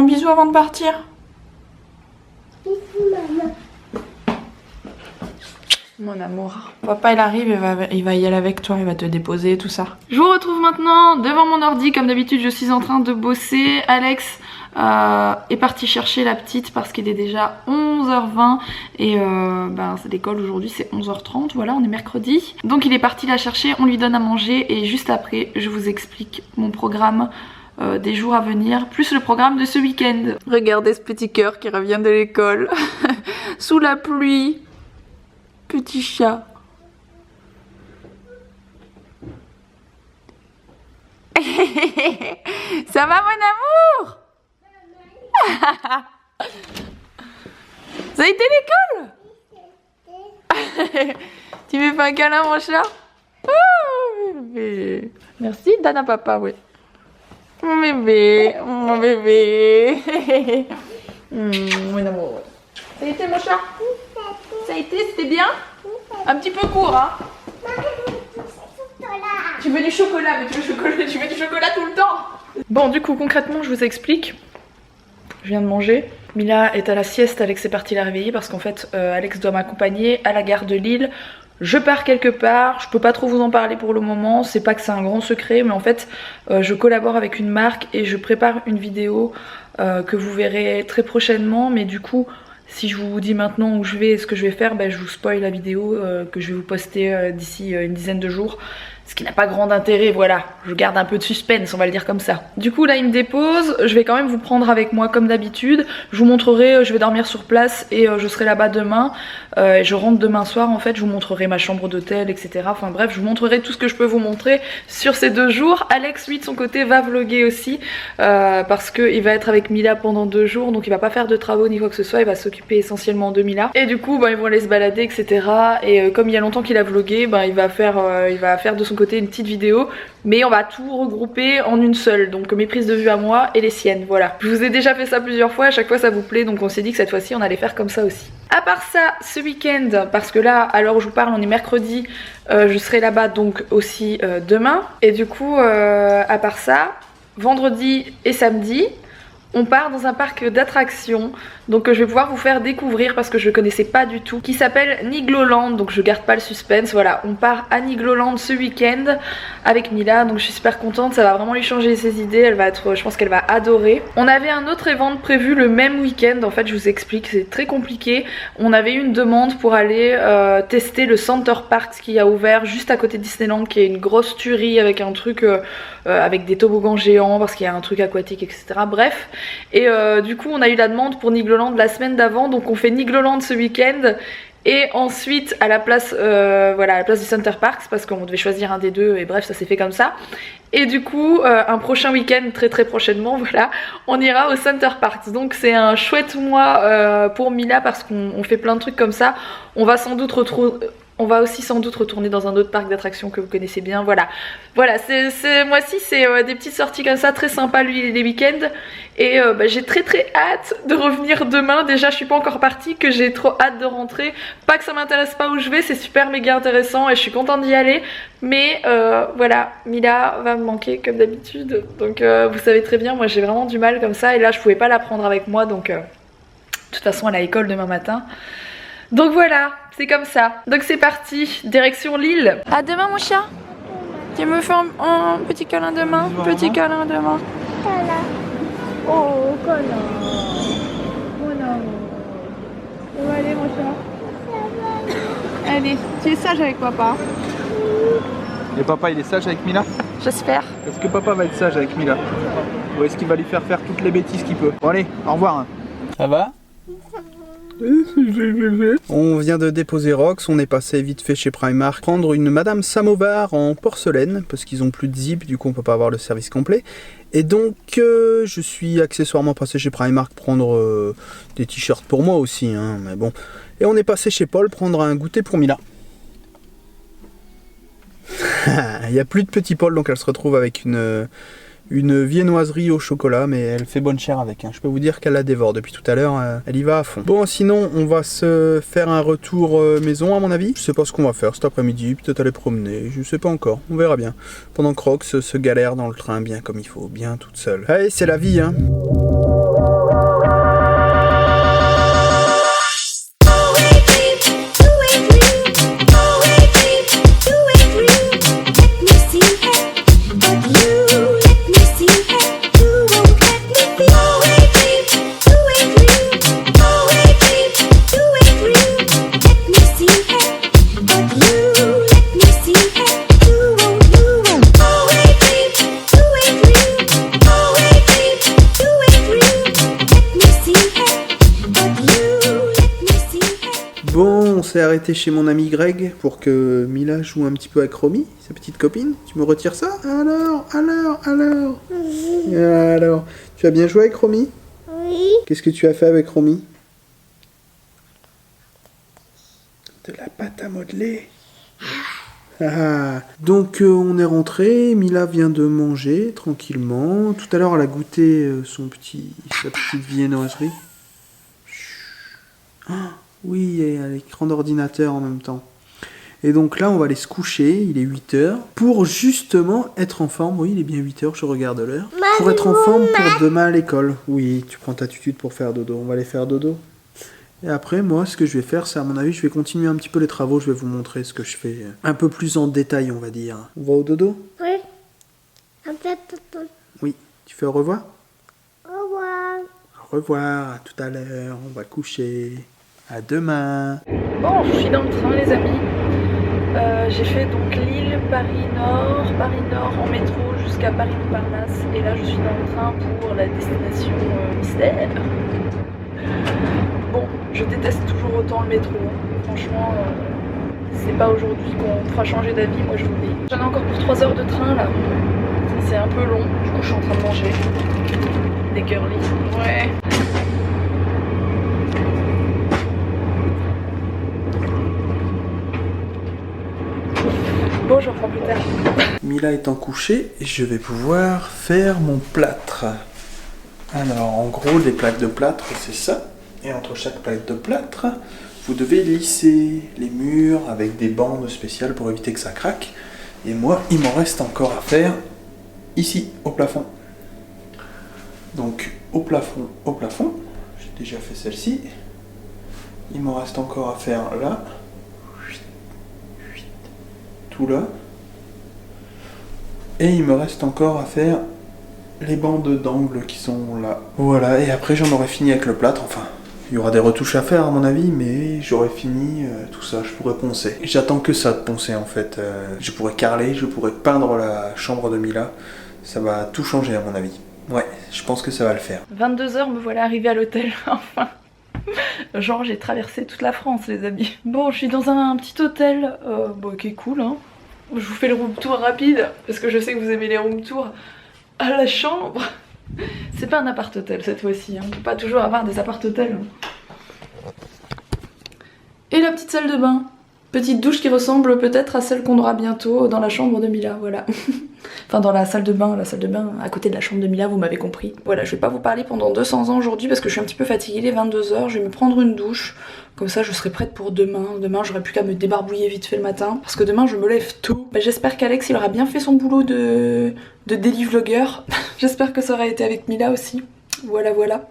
bisou avant de partir. Bisous, maman. Mon amour. Papa il arrive, il va y aller avec toi, il va te déposer, tout ça. Je vous retrouve maintenant devant mon ordi. Comme d'habitude, je suis en train de bosser. Alex est parti chercher la petite parce qu'il est déjà 11h20 et l'école aujourd'hui c'est 11h30, voilà, on est mercredi. Donc il est parti la chercher, on lui donne à manger et juste après je vous explique mon programme des jours à venir, plus le programme de ce week-end. Regardez ce petit cœur qui revient de l'école sous la pluie. Petit chat. Ça va mon amour? Ça a été l'école? Tu me fais un câlin mon chat? Oh bébé. Merci, donne à papa, oui. Mon bébé, mon bébé. Mon amour. Ça a été mon chat? Ça a été, c'était bien? Un petit peu court, hein? Tu veux du chocolat, mais tu veux du chocolat tout le temps. Bon, du coup, concrètement, je vous explique. Je viens de manger. Mila est à la sieste, Alex est parti la réveiller parce qu'en fait, Alex doit m'accompagner à la gare de Lille. Je pars quelque part, je peux pas trop vous en parler pour le moment, c'est pas que c'est un grand secret, mais en fait, je collabore avec une marque et je prépare une vidéo que vous verrez très prochainement, mais du coup, si je vous dis maintenant où je vais et ce que je vais faire, je vous spoil la vidéo que je vais vous poster d'ici une dizaine de jours. Ce qui n'a pas grand intérêt, voilà, je garde un peu de suspense, on va le dire comme ça. Du coup là il me dépose, je vais quand même vous prendre avec moi comme d'habitude. Je vous montrerai, je vais dormir sur place et je serai là-bas demain. Je rentre demain soir en fait, je vous montrerai ma chambre d'hôtel, etc. Enfin bref, je vous montrerai tout ce que je peux vous montrer sur ces 2 jours. Alex lui de son côté va vlogger aussi parce qu'il va être avec Mila pendant 2 jours, donc il va pas faire de travaux ni quoi que ce soit, il va s'occuper essentiellement de Mila. Et du coup ils vont aller se balader, etc. Et comme il y a longtemps qu'il a vlogué, il va faire de son côté une petite vidéo, mais on va tout regrouper en une seule, donc mes prises de vue à moi et les siennes, voilà. Je vous ai déjà fait ça plusieurs fois, à chaque fois ça vous plaît, donc on s'est dit que cette fois-ci on allait faire comme ça aussi. À part ça, ce week-end, parce que là à l'heure où je vous parle on est mercredi, je serai là-bas donc aussi demain, et du coup à part ça, vendredi et samedi on part dans un parc d'attractions, donc je vais pouvoir vous faire découvrir parce que je ne connaissais pas du tout, qui s'appelle Nigloland, donc je garde pas le suspense. Voilà, on part à Nigloland ce week-end avec Mila, donc je suis super contente, ça va vraiment lui changer ses idées, elle va être, je pense qu'elle va adorer. On avait un autre event prévu le même week-end, en fait je vous explique, c'est très compliqué. On avait eu une demande pour aller tester le Center Parks qui a ouvert juste à côté de Disneyland, qui est une grosse tuerie avec un truc, avec des toboggans géants parce qu'il y a un truc aquatique, etc. Bref. Et du coup on a eu la demande pour Nigloland la semaine d'avant, donc on fait Nigloland ce week-end et ensuite à la place voilà, à la place du Center Parks parce qu'on devait choisir un des deux et bref ça s'est fait comme ça. Et du coup un prochain week-end très prochainement, voilà, on ira au Center Parks. Donc c'est un chouette mois pour Mila parce qu'on fait plein de trucs comme ça. On va sans doute on va aussi sans doute retourner dans un autre parc d'attractions que vous connaissez bien, voilà. Voilà, ce mois-ci c'est des petites sorties comme ça, très sympa les week-ends. Et j'ai très hâte de revenir demain. Déjà je suis pas encore partie, que j'ai trop hâte de rentrer. Pas que ça m'intéresse pas où je vais, c'est super méga intéressant et je suis contente d'y aller. Mais voilà, Mila va me manquer comme d'habitude. Donc vous savez très bien, moi j'ai vraiment du mal comme ça. Et là je pouvais pas la prendre avec moi, donc de toute façon elle a école demain matin. Donc voilà, c'est comme ça. Donc c'est parti, direction Lille. À demain mon chat. Tu me fais un petit câlin demain. Petit câlin demain. Câlin. Oh, câlin. Mon amour. Où va aller mon chat? Allez, tu es sage avec papa. Et papa il est sage avec Mila? J'espère. Est-ce que papa va être sage avec Mila? Ou est-ce qu'il va lui faire toutes les bêtises qu'il peut? Bon allez, au revoir. Ça va? On vient de déposer Rox, on est passé vite fait chez Primark prendre une Madame Samovar en porcelaine parce qu'ils ont plus de zip, du coup on peut pas avoir le service complet. Et donc je suis accessoirement passé chez Primark prendre des t-shirts pour moi aussi, hein, mais bon. Et on est passé chez Paul prendre un goûter pour Mila. Il n'y a plus de petit Paul, donc elle se retrouve avec une viennoiserie au chocolat, mais elle fait bonne chère avec, hein. Je peux vous dire qu'elle la dévore depuis tout à l'heure, elle y va à fond. Bon sinon on va se faire un retour maison à mon avis. Je sais pas ce qu'on va faire cet après-midi, peut-être aller promener, je sais pas encore, on verra bien. Pendant que Rox se galère dans le train bien comme il faut, bien toute seule. Allez, c'est la vie hein. s'est arrêté chez mon ami Greg pour que Mila joue un petit peu avec Romy, sa petite copine. Tu me retires ça? Alors, tu as bien joué avec Romy? Oui. Qu'est-ce que tu as fait avec Romy? De la pâte à modeler. Ah. Donc on est rentré, Mila vient de manger tranquillement. Tout à l'heure elle a goûté sa petite viennoiserie. Ah, oui, et à l'écran d'ordinateur en même temps. Et donc là on va aller se coucher, il est 8h, pour justement être en forme. Oui, il est bien 8h, je regarde l'heure. Pour être en forme pour demain à l'école. Oui, tu prends ta tutude pour faire dodo, on va aller faire dodo. Et après, moi, ce que je vais faire, c'est à mon avis, je vais continuer un petit peu les travaux. Je vais vous montrer ce que je fais un peu plus en détail, on va dire. On va au dodo? Oui. Un peu tout. Oui. Tu fais au revoir? Au revoir. Au revoir, à tout à l'heure. On va coucher. À demain. Bon, je suis dans le train, les amis. J'ai fait donc Lille, Paris-Nord en métro jusqu'à Paris-Montparnasse. Et là, je suis dans le train pour la destination mystère. Bon, je déteste toujours autant le métro. Franchement, c'est pas aujourd'hui qu'on fera changer d'avis, moi je vous le dis. J'en ai encore pour 3 heures de train là. C'est un peu long, du coup je suis en train de manger. Des girlies. Ouais. Bon, je reprends plus tard. Mila étant couchée, je vais pouvoir faire mon plâtre. Alors, en gros, les plaques de plâtre, c'est ça. Et entre chaque plaque de plâtre, vous devez lisser les murs avec des bandes spéciales pour éviter que ça craque. Et moi, il m'en reste encore à faire ici, au plafond. Donc, au plafond, j'ai déjà fait celle-ci. Il m'en reste encore à faire là. Tout là. Et il me reste encore à faire les bandes d'angle qui sont là. Voilà, et après j'en aurai fini avec le plâtre, enfin... Il y aura des retouches à faire à mon avis, mais j'aurai fini tout ça, je pourrai poncer. J'attends que ça de poncer en fait. Je pourrais carreler, je pourrais peindre la chambre de Mila. Ça va tout changer à mon avis. Ouais, je pense que ça va le faire. 22h, me voilà arrivée à l'hôtel, enfin. Genre j'ai traversé toute la France les amis. Bon, je suis dans un petit hôtel, qui est cool hein. Je vous fais le room tour rapide, parce que je sais que vous aimez les room tours. À la chambre. C'est pas un appart-hôtel cette fois-ci, hein. On peut pas toujours avoir des appart-hôtels. Et la petite salle de bain. Petite douche qui ressemble peut-être à celle qu'on aura bientôt dans la chambre de Mila, voilà. Enfin dans la salle de bain à côté de la chambre de Mila, vous m'avez compris. Voilà, je vais pas vous parler pendant 200 ans aujourd'hui parce que je suis un petit peu fatiguée, les 22h, je vais me prendre une douche. Comme ça je serai prête pour demain. Demain j'aurai plus qu'à me débarbouiller vite fait le matin. Parce que demain je me lève tôt. Bah, j'espère qu'Alex il aura bien fait son boulot de daily vlogger. J'espère que ça aura été avec Mila aussi. Voilà.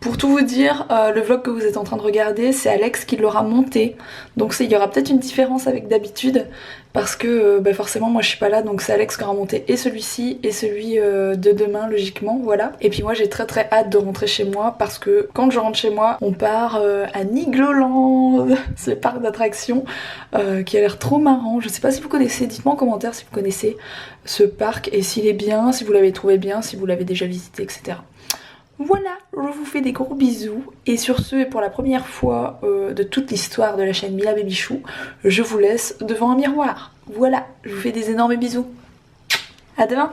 Pour tout vous dire, le vlog que vous êtes en train de regarder, c'est Alex qui l'aura monté. Donc il y aura peut-être une différence avec d'habitude. Parce que forcément moi je suis pas là, donc c'est Alex qui aura monté et celui-ci et celui de demain logiquement, voilà. Et puis moi j'ai très hâte de rentrer chez moi parce que quand je rentre chez moi, on part à Nigloland, ce parc d'attractions qui a l'air trop marrant. Je sais pas si vous connaissez, dites-moi en commentaire si vous connaissez ce parc et s'il est bien, si vous l'avez trouvé bien, si vous l'avez déjà visité, etc. Voilà, je vous fais des gros bisous et sur ce et pour la première fois de toute l'histoire de la chaîne Mila Babychou, je vous laisse devant un miroir. Voilà, je vous fais des énormes bisous. À demain.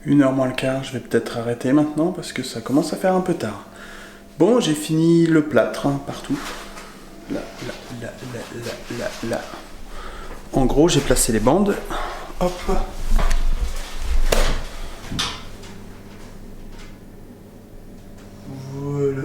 1h moins le quart, je vais peut-être arrêter maintenant parce que ça commence à faire un peu tard. Bon, j'ai fini le plâtre hein, partout. Là. En gros, j'ai placé les bandes. Hop. Voilà.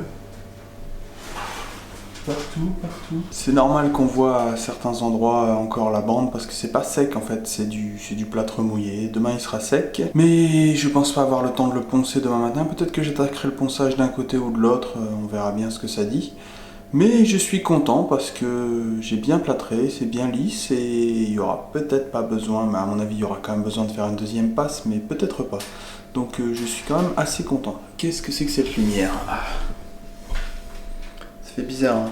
Partout. C'est normal qu'on voit à certains endroits encore la bande parce que c'est pas sec en fait, c'est du plâtre mouillé. Demain il sera sec, mais je pense pas avoir le temps de le poncer demain matin. Peut-être que j'attaquerai le ponçage d'un côté ou de l'autre, on verra bien ce que ça dit. Mais je suis content parce que j'ai bien plâtré, c'est bien lisse et il y aura peut-être pas besoin, mais à mon avis il y aura quand même besoin de faire une deuxième passe, mais peut-être pas. Donc je suis quand même assez content. Qu'est-ce que c'est que cette lumière? Ça fait bizarre, hein.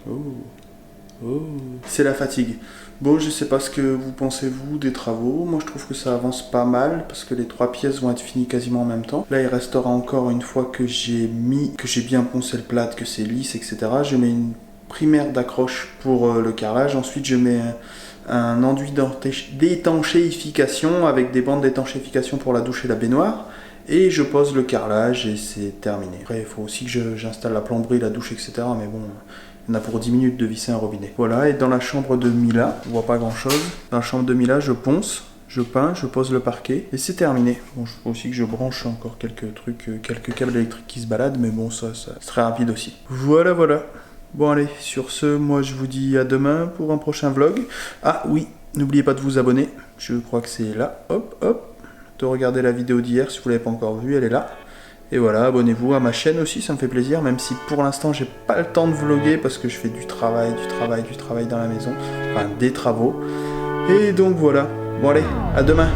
Oh. Oh. C'est la fatigue. Bon, je sais pas ce que vous pensez vous des travaux. Moi, je trouve que ça avance pas mal parce que les 3 pièces vont être finies quasiment en même temps. Là, il restera encore une fois que j'ai bien poncé le plâtre, que c'est lisse, etc. Je mets une primaire d'accroche pour le carrelage. Ensuite, je mets un enduit d'étanchéification avec des bandes d'étanchéification pour la douche et la baignoire. Et je pose le carrelage et c'est terminé. Après, il faut aussi que j'installe la plomberie, la douche, etc. Mais bon, il y en a pour 10 minutes de visser un robinet. Voilà, et dans la chambre de Mila, on voit pas grand chose. Dans la chambre de Mila, je ponce, je peins, je pose le parquet et c'est terminé. Bon, je faut aussi que je branche encore quelques trucs, quelques câbles électriques qui se baladent, mais bon, ça serait rapide aussi. Voilà, voilà. Bon allez, sur ce, moi je vous dis à demain pour un prochain vlog. Ah oui, n'oubliez pas de vous abonner, je crois que c'est là, hop, hop. De regarder la vidéo d'hier si vous l'avez pas encore vue, elle est là. Et voilà, abonnez-vous à ma chaîne aussi, ça me fait plaisir, même si pour l'instant j'ai pas le temps de vlogger parce que je fais du travail dans la maison, enfin des travaux. Et donc voilà, bon allez, à demain.